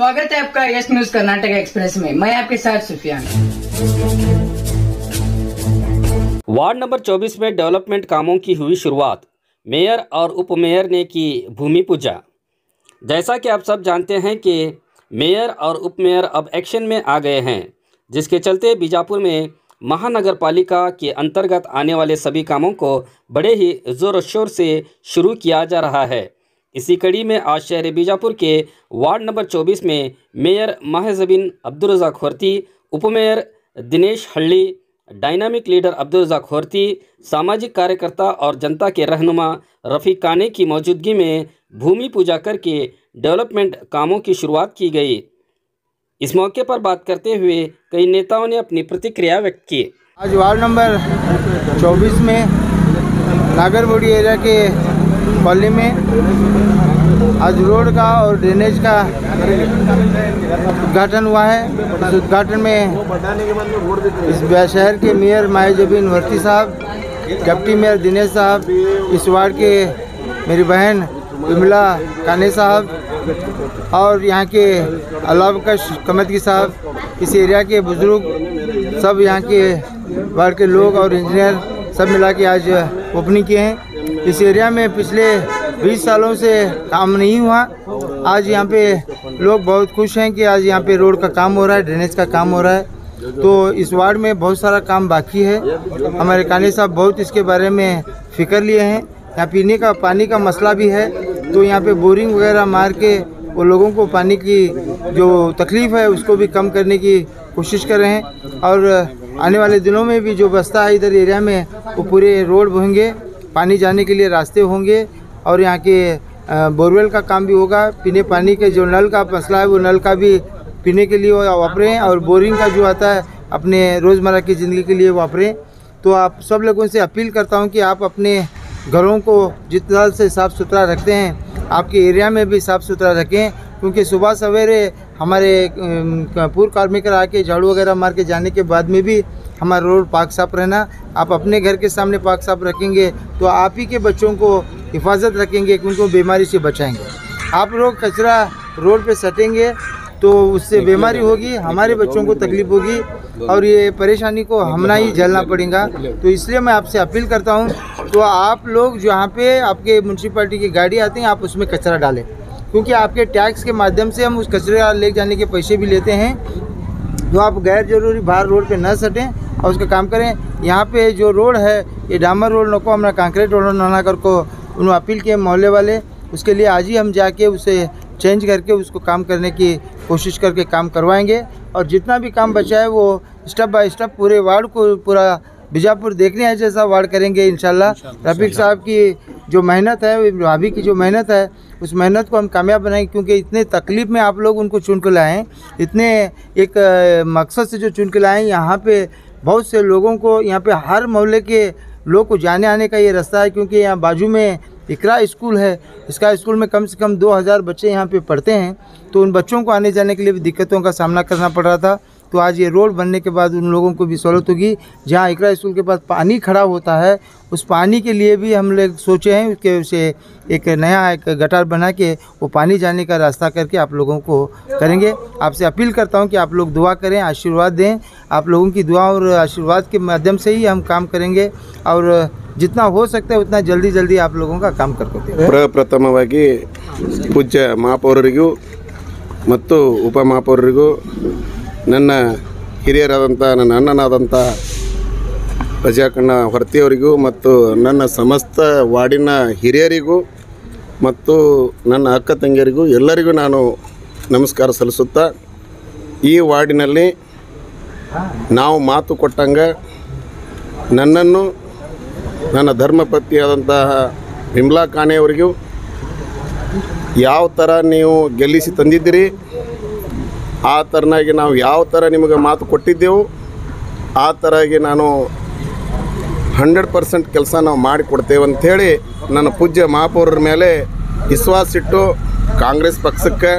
स्वागत है आपका यस न्यूज कर्नाटक एक्सप्रेस में। मैं आपके साथ सुफियान। वार्ड नंबर 24 में डेवलपमेंट कामों की हुई शुरुआत। मेयर और उप मेयर ने की भूमि पूजा। जैसा कि आप सब जानते हैं कि मेयर और उप मेयर अब एक्शन में आ गए हैं, जिसके चलते बीजापुर में महानगर पालिका के अंतर्गत आने वाले सभी कामों को बड़े ही ज़ोर शोर से शुरू किया जा रहा है। इसी कड़ी में आज शहर बीजापुर के वार्ड नंबर 24 में मेयर माहज़बीन अब्दुल रज़ाक होर्ती, उप मेयर दिनेश हल्ली, डायनामिक लीडर अब्दुल रज़ाक होर्ती, सामाजिक कार्यकर्ता और जनता के रहनुमा रफ़ीक काने की मौजूदगी में भूमि पूजा करके डेवलपमेंट कामों की शुरुआत की गई। इस मौके पर बात करते हुए कई नेताओं ने अपनी प्रतिक्रिया व्यक्त की। आज वार्ड नंबर 24 में नागरबोड़ी एरिया के कॉलोनी में आज रोड का और ड्रेनेज का उद्घाटन हुआ है। इस उद्घाटन में इस शहर के मेयर माहज़बीन होर्ती साहब, डिप्टी मेयर दिनेश साहब, इस वार्ड के मेरी बहन विमला काने साहब और यहाँ के अलावकश कमतगी साहब, इस एरिया के बुजुर्ग सब, यहाँ के वार्ड के लोग और इंजीनियर सब मिला के आज ओपनिंग किए हैं। इस एरिया में पिछले 20 सालों से काम नहीं हुआ। आज यहाँ पे लोग बहुत खुश हैं कि आज यहाँ पे रोड का काम हो रहा है, ड्रेनेज का काम हो रहा है। तो इस वार्ड में बहुत सारा काम बाकी है। हमारे काने साहब बहुत इसके बारे में फ़िक्र लिए हैं। यहाँ पीने का पानी का मसला भी है, तो यहाँ पे बोरिंग वगैरह मार के वो लोगों को पानी की जो तकलीफ़ है उसको भी कम करने की कोशिश कर रहे हैं। और आने वाले दिनों में भी जो बस्ता है इधर एरिया में वो पूरे रोड होंगे, पानी जाने के लिए रास्ते होंगे और यहाँ के बोरवेल का काम भी होगा। पीने पानी के जो नल का मसला है वो नल का भी पीने के लिए वापरें और बोरिंग का जो आता है अपने रोज़मर्रा की ज़िंदगी के लिए वापरें। तो आप सब लोगों से अपील करता हूँ कि आप अपने घरों को जितना से साफ़ सुथरा रखते हैं आपके एरिया में भी साफ़ सुथरा रखें, क्योंकि सुबह सवेरे हमारे पूर्व कार्मिक आके झाड़ू वगैरह मार के जाने के बाद में भी हमारा रोड पाक साफ रहना। आप अपने घर के सामने पाक साफ रखेंगे तो आप ही के बच्चों को हिफाजत रखेंगे, उनको बीमारी से बचाएंगे। आप लोग कचरा रोड पे सटेंगे तो उससे बीमारी होगी, हमारे बच्चों को तकलीफ़ होगी और ये परेशानी को हमना ही झेलना पड़ेगा। तो इसलिए मैं आपसे अपील करता हूँ, तो आप लोग जहाँ पे आपके म्यूनसिपालिटी की गाड़ी आती हैं आप उसमें कचरा डालें, क्योंकि आपके टैक्स के माध्यम से हम उस कचरे ले जाने के पैसे भी लेते हैं। तो आप गैर जरूरी बाहर रोड पे न सटें और उसका काम करें। यहाँ पे जो रोड है ये डामर रोड नको हमारा कंक्रीट रोड ना कर को उन्होंने अपील किए मोहल्ले वाले, उसके लिए आज ही हम जाके उसे चेंज करके उसको काम करने की कोशिश करके काम करवाएंगे। और जितना भी काम बचा है वो स्टेप बाय स्टेप पूरे वार्ड को, पूरा बीजापुर देखने है जैसा वार्ड करेंगे इंशाल्लाह। रफ़ीक साहब की जो मेहनत है, भाभी की जो मेहनत है, उस मेहनत को हम कामयाब बनाएंगे, क्योंकि इतने तकलीफ़ में आप लोग उनको चुन के लाए हैं, इतने एक मकसद से जो चुन के लाए हैं। यहाँ पे बहुत से लोगों को, यहाँ पे हर मोहल्ले के लोग को जाने आने का ये रास्ता है, क्योंकि यहाँ बाजू में इकरा स्कूल है। इसका स्कूल में कम से कम 2000 बच्चे यहाँ पे पढ़ते हैं, तो उन बच्चों को आने जाने के लिए भी दिक्कतों का सामना करना पड़ रहा था। तो आज ये रोड बनने के बाद उन लोगों को भी सहूलत होगी। जहाँ इकरा स्कूल के पास पानी खड़ा होता है, उस पानी के लिए भी हम लोग सोचे हैं कि उसे एक नया एक गटार बना के वो पानी जाने का रास्ता करके आप लोगों को करेंगे। आपसे अपील करता हूँ कि आप लोग दुआ करें, आशीर्वाद दें। आप लोगों की दुआ और आशीर्वाद के माध्यम से ही हम काम करेंगे और जितना हो सकता है उतना जल्दी जल्दी आप लोगों का काम करते। ಪ್ರಪ್ರಥಮವಾಗಿ ಪೂಜ್ಯ ಮಹಾಪೌರರಿಗೂ ಮತ್ತು ಉಪ ಮಹಾಪೌರರಿಗೂ ನನ್ನ ಹಿರಿಯರಾದಂಥ ನನ್ನ ಅಣ್ಣನಾದಂಥ ರಜಾಕಣ್ಣ ಹೊರ್ತಿಯವರಿಗೂ ಮತ್ತು ನನ್ನ ಸಮಸ್ತ ವಾರ್ಡಿನ ಹಿರಿಯರಿಗೂ ಮತ್ತು ನನ್ನ ಅಕ್ಕ ತಂಗಿಯರಿಗೂ ಎಲ್ಲರಿಗೂ ನಾನು ನಮಸ್ಕಾರ ಸಲ್ಲಿಸುತ್ತಾ, ಈ ವಾರ್ಡಿನಲ್ಲಿ ನಾವು ಮಾತು ಕೊಟ್ಟಂಗೆ ನನ್ನನ್ನು ನನ್ನ ಧರ್ಮಪತ್ನಿಯಾದಂತಹ ವಿಮಲಾ ಕಾಣೆಯವರಿಗೂ ಯಾವ ಥರ ನೀವು ಗೆಲ್ಲಿಸಿ ತಂದಿದ್ದೀರಿ, ಆ ಥರನಾಗಿ ನಾವು ಯಾವ ಥರ ನಿಮಗೆ ಮಾತು ಕೊಟ್ಟಿದ್ದೆವು ಆ ಥರಾಗಿ ನಾನು 100% ಕೆಲಸ ನಾವು ಮಾಡಿಕೊಡ್ತೇವೆ ಅಂಥೇಳಿ ನನ್ನ ಪೂಜ್ಯ ಮಹಾಪೌರರ ಮೇಲೆ ವಿಶ್ವಾಸ ಇಟ್ಟು ಕಾಂಗ್ರೆಸ್ ಪಕ್ಷಕ್ಕೆ,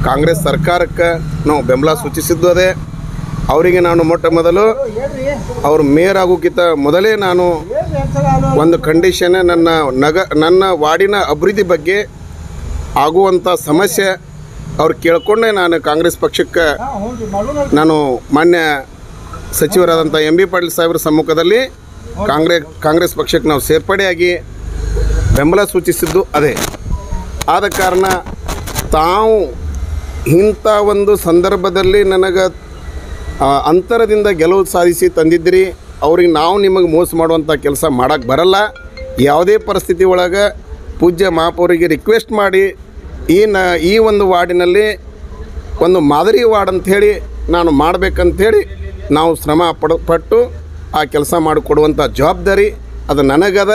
ಕಾಂಗ್ರೆಸ್ ಸರ್ಕಾರಕ್ಕೆ ನಾವು ಬೆಂಬಲ ಸೂಚಿಸಿದ್ದು ಅದೇ। ಅವರಿಗೆ ನಾನು ಮೊಟ್ಟ ಮೊದಲು ಅವರು ಮೇಯರ್ ಆಗೋಕ್ಕಿಂತ ಮೊದಲೇ ನಾನು ಒಂದು ಕಂಡೀಷನ್ ನನ್ನ ವಾರ್ಡಿನ ಅಭಿವೃದ್ಧಿ ಬಗ್ಗೆ ಆಗುವಂಥ ಸಮಸ್ಯೆ ಅವ್ರು ಕೇಳ್ಕೊಂಡೆ ನಾನು ಕಾಂಗ್ರೆಸ್ ಪಕ್ಷಕ್ಕೆ ನಾನು ಮಾನ್ಯ ಸಚಿವರಾದಂಥ ಎಂ ಬಿ ಪಾಟೀಲ್ ಸಾಹೇಬ್ರ ಸಮ್ಮುಖದಲ್ಲಿ ಕಾಂಗ್ರೆಸ್ ಪಕ್ಷಕ್ಕೆ ನಾವು ಸೇರ್ಪಡೆಯಾಗಿ ಬೆಂಬಲ ಸೂಚಿಸಿದ್ದು ಅದೇ. ಆದ ಕಾರಣ ತಾವು ಇಂಥ ಒಂದು ಸಂದರ್ಭದಲ್ಲಿ ನನಗೆ ಅಂತರದಿಂದ ಗೆಲುವು ಸಾಧಿಸಿ ತಂದಿದ್ದಿರಿ, ಅವ್ರಿಗೆ ನಾವು ನಿಮಗೆ ಮೋಸ ಮಾಡುವಂಥ ಕೆಲಸ ಮಾಡೋಕ್ಕೆ ಬರಲ್ಲ. ಯಾವುದೇ ಪರಿಸ್ಥಿತಿ ಒಳಗೆ ಪೂಜ್ಯ ಮಹಾಪೌರಿಗೆ ರಿಕ್ವೆಸ್ಟ್ ಮಾಡಿ ಈ ಒಂದು ವಾರ್ಡಿನಲ್ಲಿ ಒಂದು ಮಾದರಿ ವಾರ್ಡ್ ಅಂಥೇಳಿ ನಾನು ಮಾಡಬೇಕಂಥೇಳಿ ನಾವು ಶ್ರಮ ಪಟ್ಟು ಆ ಕೆಲಸ ಮಾಡಿಕೊಡುವಂಥ ಜವಾಬ್ದಾರಿ ಅದು ನನಗದ.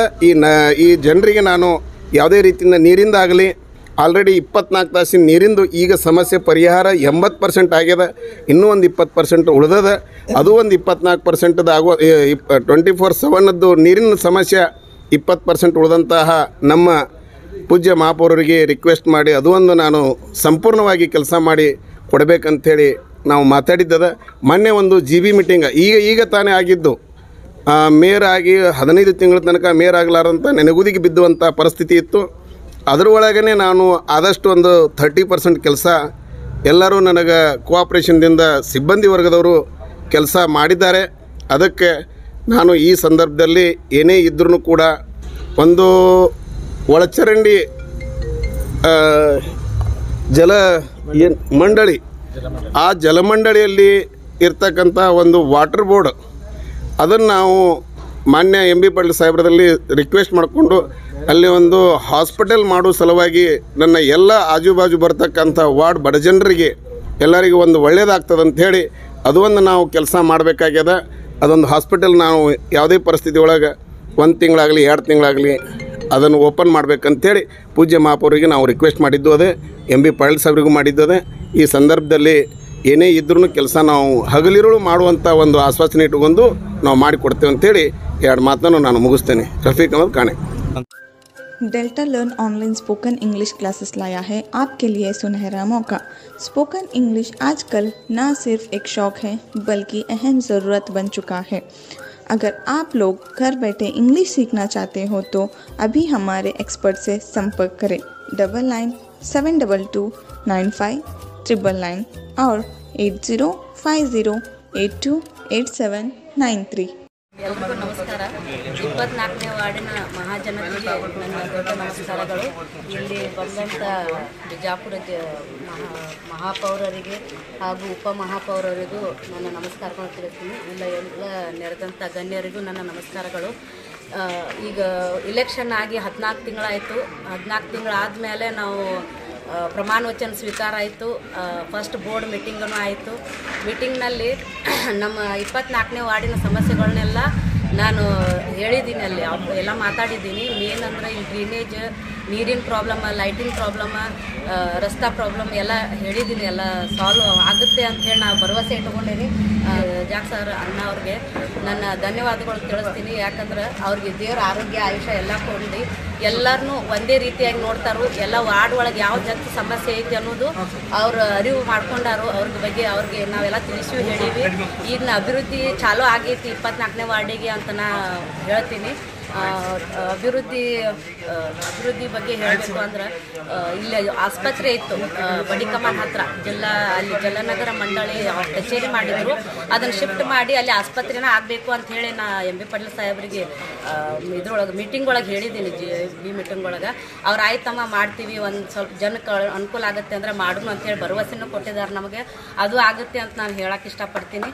ಈ ಜನರಿಗೆ ನಾನು ಯಾವುದೇ ರೀತಿಯಿಂದ ನೀರಿಂದಾಗಲಿ ಆಲ್ರೆಡಿ 24 ತಾಸಿನ ನೀರಿಂದು ಈಗ ಸಮಸ್ಯೆ ಪರಿಹಾರ 80% ಆಗ್ಯದ. ಇನ್ನೂ ಒಂದು 20% ಉಳಿದದ. ಅದು ಒಂದು 24% ಆಗುವ 24/7 ನೀರಿನ ಸಮಸ್ಯೆ 20% ಉಳಿದಂತಹ ನಮ್ಮ ಪೂಜ್ಯ ಮಹಾಪೌರರಿಗೆ ರಿಕ್ವೆಸ್ಟ್ ಮಾಡಿ ಅದು ಒಂದು ನಾನು ಸಂಪೂರ್ಣವಾಗಿ ಕೆಲಸ ಮಾಡಿ ಕೊಡಬೇಕಂಥೇಳಿ ನಾವು ಮಾತಾಡಿದ್ದದ. ಮೊನ್ನೆ ಒಂದು GB ಮೀಟಿಂಗ್ ಈಗ ತಾನೇ ಆಗಿದ್ದು, ಮೇಯರ್ ಆಗಿ 15 ತಿಂಗಳ ತನಕ ಮೇಯರ್ ಆಗಲಾರಂಥ ನೆನೆಗುದಿಗೆ ಬಿದ್ದುವಂಥ ಪರಿಸ್ಥಿತಿ ಇತ್ತು. ಅದರೊಳಗೇ ನಾನು ಆದಷ್ಟು ಒಂದು 30% ಕೆಲಸ ಎಲ್ಲರೂ ನನಗೆ ಕೋಆಪ್ರೇಷನ್ದಿಂದ ಸಿಬ್ಬಂದಿ ವರ್ಗದವರು ಕೆಲಸ ಮಾಡಿದ್ದಾರೆ. ಅದಕ್ಕೆ ನಾನು ಈ ಸಂದರ್ಭದಲ್ಲಿ ಏನೇ ಇದ್ರೂ ಕೂಡ ಒಂದು ಒಳಚರಂಡಿ ಮಂಡಳಿ, ಆ ಜಲಮಂಡಳಿಯಲ್ಲಿ ಇರ್ತಕ್ಕಂಥ ಒಂದು ವಾಟರ್ ಬೋರ್ಡ್ ಅದನ್ನು ನಾವು ಮಾನ್ಯ ಎಂ ಬಿ ಪಾಟೀಲ್ ಸಾಹೇಬ್ರದಲ್ಲಿ ರಿಕ್ವೆಸ್ಟ್ ಮಾಡಿಕೊಂಡು ಅಲ್ಲಿ ಒಂದು ಹಾಸ್ಪಿಟಲ್ ಮಾಡೋ ಸಲುವಾಗಿ ನನ್ನ ಎಲ್ಲ ಆಜುಬಾಜು ಬರ್ತಕ್ಕಂಥ ವಾರ್ಡ್ ಬಡ ಜನರಿಗೆ ಎಲ್ಲರಿಗೂ ಒಂದು ಒಳ್ಳೆಯದಾಗ್ತದಂಥೇಳಿ ಅದು ಒಂದು ನಾವು ಕೆಲಸ ಮಾಡಬೇಕಾಗ್ಯದ. ಅದೊಂದು ಹಾಸ್ಪಿಟಲ್ ನಾವು ಯಾವುದೇ ಪರಿಸ್ಥಿತಿ ಒಳಗೆ 1 ತಿಂಗಳಾಗಲಿ 2 ತಿಂಗಳಾಗಲಿ ಅದನ್ನು ಓಪನ್ ಮಾಡಬೇಕಂತೇಳಿ ಪೂಜ್ಯ ಮಹಾಪೌರಿಗೆ ನಾವು ರಿಕ್ವೆಸ್ಟ್ ಮಾಡಿದ್ದು ಅದೇ, ಎಂ ಬಿ ಪಾಟೀಲ್ ಸಾಹೇಬ್ರಿಗೂ ಮಾಡಿದ್ದು ಅದೇ. ಈ ಸಂದರ್ಭದಲ್ಲಿ ಏನೇ ಇದ್ರೂ ಕೆಲಸ ನಾವು ಹಗಲಿರುಳು ಮಾಡುವಂಥ ಒಂದು ಆಶ್ವಾಸನೆ ಇಟ್ಟುಕೊಂಡು ನಾವು ಮಾಡಿಕೊಡ್ತೇವೆ ಅಂತೇಳಿ 2 ಮಾತನ್ನು ನಾನು ಮುಗಿಸ್ತೇನೆ. ರಫೀಕ್ ಅಹಮದ್ ಕಾಣೆ. Delta learn online spoken English classes लाया है आपके लिए सुनहरा मौका। स्पोकन इंग्लिश आजकल न सिर्फ एक शौक है बल्कि अहम ज़रूरत बन चुका है। अगर आप लोग घर बैठे इंग्लिश सीखना चाहते हो तो अभी हमारे एक्सपर्ट से संपर्क करें 9972295999 और 8050828793। ಎಲ್ಲರಿಗೂ ನಮಸ್ಕಾರ. 24ನೇ ವಾರ್ಡಿನ ಮಹಾಜನತೆಗೆ ನನ್ನ ದೊಡ್ಡ ನಮಸ್ಕಾರಗಳು. ಇಲ್ಲಿ ಬಂದಂಥ ಬಿಜಾಪುರ ಮಹಾಪೌರರಿಗೆ ಹಾಗೂ ಉಪಮಹಾಪೌರರಿಗೂ ನನ್ನ ನಮಸ್ಕಾರಗಳು ತಿಳಿಸ್ತೀನಿ. ಎಲ್ಲ ನೆರೆದಂಥ ಗಣ್ಯರಿಗೂ ನನ್ನ ನಮಸ್ಕಾರಗಳು. ಈಗ ಇಲೆಕ್ಷನ್ ಆಗಿ 14 ತಿಂಗಳಾಯಿತು. 14 ತಿಂಗಳಾದಮೇಲೆ ನಾವು ಪ್ರಮಾಣ ವಚನ ಸ್ವೀಕಾರ ಆಯಿತು. ಫಸ್ಟ್ ಬೋರ್ಡ್ ಮೀಟಿಂಗೂ ಆಯಿತು. ಮೀಟಿಂಗ್ನಲ್ಲಿ ನಮ್ಮ 24ನೇ ವಾರ್ಡಿನ ಸಮಸ್ಯೆಗಳನ್ನೆಲ್ಲ ನಾನು ಹೇಳಿದ್ದೀನಿ, ಅಲ್ಲಿ ಎಲ್ಲ ಮಾತಾಡಿದ್ದೀನಿ. ಮೇನ್ ಅಂದರೆ ಇಲ್ಲಿ ಡ್ರೈನೇಜ್, ನೀರಿನ ಪ್ರಾಬ್ಲಮ್, ಲೈಟಿಂಗ್ ಪ್ರಾಬ್ಲಮ್, ರಸ್ತಾ ಪ್ರಾಬ್ಲಮ್ ಎಲ್ಲ ಹೇಳಿದ್ದೀನಿ. ಎಲ್ಲ ಸಾಲ್ವ್ ಆಗುತ್ತೆ ಅಂಥೇಳಿ ನಾವು ಭರವಸೆ ಇಟ್ಕೊಂಡಿನಿ. ಜಾಕ್ ಸರ್ ಅಣ್ಣ ಅವ್ರಿಗೆ ನನ್ನ ಧನ್ಯವಾದಗಳು ತಿಳಿಸ್ತೀನಿ. ಯಾಕಂದ್ರೆ ಅವ್ರಿಗೆ ದೇವ್ರ ಆರೋಗ್ಯ ಆಯುಷ್ಯ ಎಲ್ಲ ಕೊಡಲಿ. ಎಲ್ಲರನ್ನೂ ಒಂದೇ ರೀತಿಯಾಗಿ ನೋಡ್ತಾರೋ. ಎಲ್ಲ ವಾರ್ಡ್ ಒಳಗೆ ಯಾವ ಜನ ಸಮಸ್ಯೆ ಐತಿ ಅನ್ನೋದು ಅವ್ರು ಅರಿವು ಮಾಡ್ಕೊಂಡಾರು. ಅವ್ರಿಗೆ ಬಗ್ಗೆ ನಾವೆಲ್ಲ ತಿಳಿಸಿ ಹೇಳೀವಿ. ಈಗ ಅಭಿವೃದ್ಧಿ ಚಾಲೂ ಆಗೈತಿ 24ನೇ ವಾರ್ಡಿಗೆ ಅಂತ ನಾ ಹೇಳ್ತೀನಿ. ಅಭಿವೃದ್ಧಿ ಬಗ್ಗೆ ಹೇಳಬೇಕು ಅಂದ್ರೆ ಇಲ್ಲಿ ಆಸ್ಪತ್ರೆ ಇತ್ತು ಬಡಿಕಮಾನ್ ಹತ್ರ, ಅಲ್ಲಿ ಜಲನಗರ ಮಂಡಳಿ ಕಚೇರಿ ಮಾಡಿದ್ರು. ಅದನ್ನು ಶಿಫ್ಟ್ ಮಾಡಿ ಅಲ್ಲಿ ಆಸ್ಪತ್ರೆನ ಆಗಬೇಕು ಅಂತ ಹೇಳಿ ನಾ ಎಂ ಬಿ ಪಾಟೀಲ್ ಸಾಹೇಬ್ರಿಗೆ ಇದ್ರೊಳಗೆ ಮೀಟಿಂಗ್ ಒಳಗೆ ಹೇಳಿದ್ದೀನಿ. ಬಿ ಮೀಟಿಂಗ್ ಒಳಗೆ ಅವ್ರು ಆಯ್ತಮ್ಮ ಮಾಡ್ತೀವಿ, ಒಂದು ಸ್ವಲ್ಪ ಜನಕ್ಕೆ ಅನುಕೂಲ ಆಗುತ್ತೆ ಅಂದರೆ ಮಾಡೋಣ ಅಂತೇಳಿ ಭರವಸೆನೂ ಕೊಟ್ಟಿದ್ದಾರೆ ನಮಗೆ. ಅದು ಆಗುತ್ತೆ ಅಂತ ನಾನು ಹೇಳಕ್ಕೆ ಇಷ್ಟಪಡ್ತೀನಿ.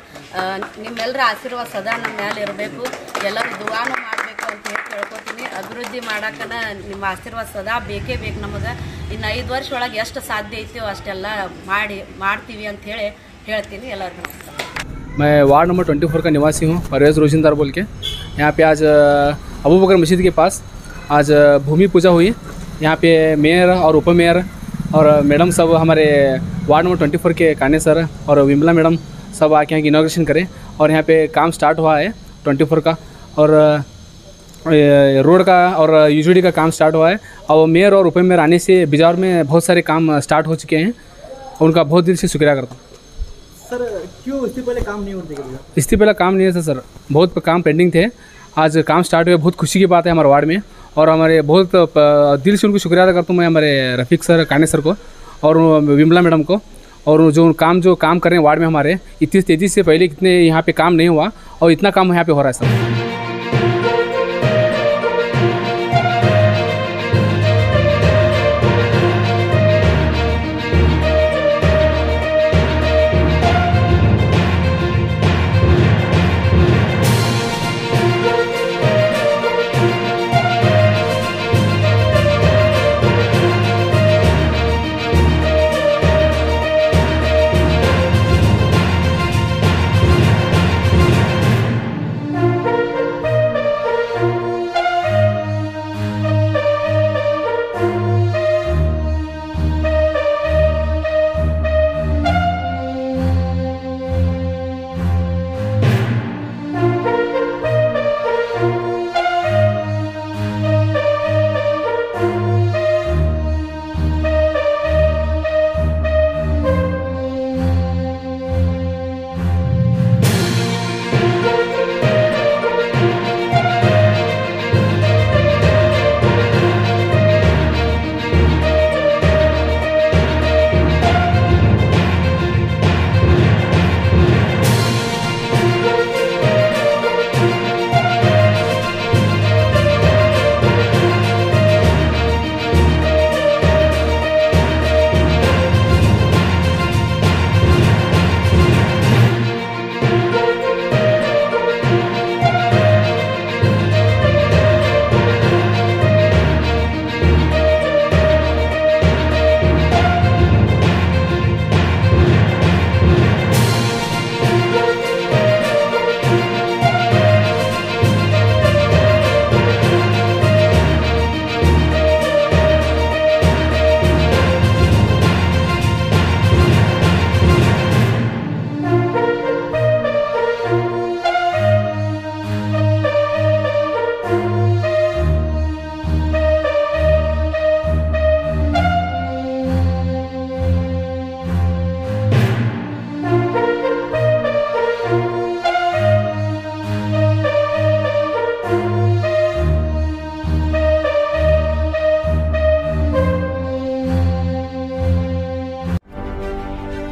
ನಿಮ್ಮೆಲ್ಲರ ಆಶೀರ್ವಾದ ಸದಾ ನಮ್ಮ ಮೇಲೆ ಇರಬೇಕು. ಎಲ್ಲರೂ ದುವಾನು ಮಾಡಬೇಕು ಅಂತ ಹೇಳಿ ಕೇಳ್ಕೊತೀನಿ. ಅಭಿವೃದ್ಧಿ ಮಾಡಕ್ಕನ ನಿಮ್ಮ ಆಶೀರ್ವಾದ ಸದಾ ಬೇಕೇ ಬೇಕು ನಮಗೆ. ಇನ್ನು 5 ವರ್ಷ ಒಳಗೆ ಎಷ್ಟು ಸಾಧ್ಯ ಐತೋ ಅಷ್ಟೆಲ್ಲ ಮಾಡ್ತೀವಿ ಅಂತ ಹೇಳಿ ಹೇಳ್ತೀನಿ. ಎಲ್ಲರಿಗೂ ನಮಸ್ಕಾರ. मैं वार्ड नंबर 24 का निवासी हूँ, परवेज़ रोशिनदार बोल के। यहाँ पे आज अबू बकर मस्जिद के पास आज भूमि पूजा हुई। यहाँ पे मेयर और उप मेयर और मैडम सब हमारे वार्ड नंबर 24 के काने सर और विमला मैडम सब आके यहाँ की इनॉग्रेशन करें। और यहाँ पे काम स्टार्ट हुआ है 24 का, और रोड का और यूजीडी का काम स्टार्ट हुआ है। और मेयर और उप मेयर आने से बिजौर में बहुत सारे काम स्टार्ट हो चुके हैं। उनका बहुत दिल से शुक्रिया करता हूँ। सर क्यों इससे पहले काम नहीं होते? इससे पहले काम नहीं था सर, बहुत काम पेंडिंग थे। आज काम स्टार्ट हुए, बहुत खुशी की बात है हमारे वार्ड में। और हमारे बहुत दिल से उनको शुक्रिया अदा करता हूँ मैं, हमारे रफ़ीक सर, काने सर को और विमला मैडम को, और जो काम कर रहे हैं वार्ड में हमारे, इतनी तेज़ी से पहले कितने यहाँ पे काम नहीं हुआ और इतना काम यहाँ पे हो रहा है सर।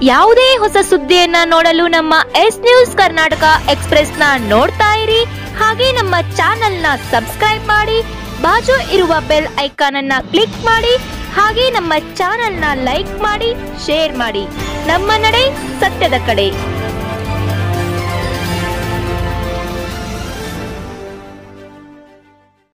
ಯಾವುದೇ ಹೊಸ ಸುದ್ದಿಯನ್ನ ನೋಡಲು ನಮ್ಮ ಎಸ್ ನ್ಯೂಸ್ ಕರ್ನಾಟಕ ಎಕ್ಸ್‌ಪ್ರೆಸ್ ನ ನೋಡ್ತಾ ಇರಿ. ಹಾಗೆ ನಮ್ಮ ಚಾನೆಲ್ ನ ಸಬ್ಸ್ಕ್ರೈಬ್ ಮಾಡಿ, ಬಾಜು ಇರುವ ಬೆಲ್ ಐಕಾನ್ ಅನ್ನ ಕ್ಲಿಕ್ ಮಾಡಿ. ಹಾಗೆ ನಮ್ಮ ಚಾನೆಲ್ ನ ಲೈಕ್ ಮಾಡಿ, ಶೇರ್ ಮಾಡಿ. ನಮ್ಮ ನಡೆ ಸತ್ಯದ ಕಡೆ.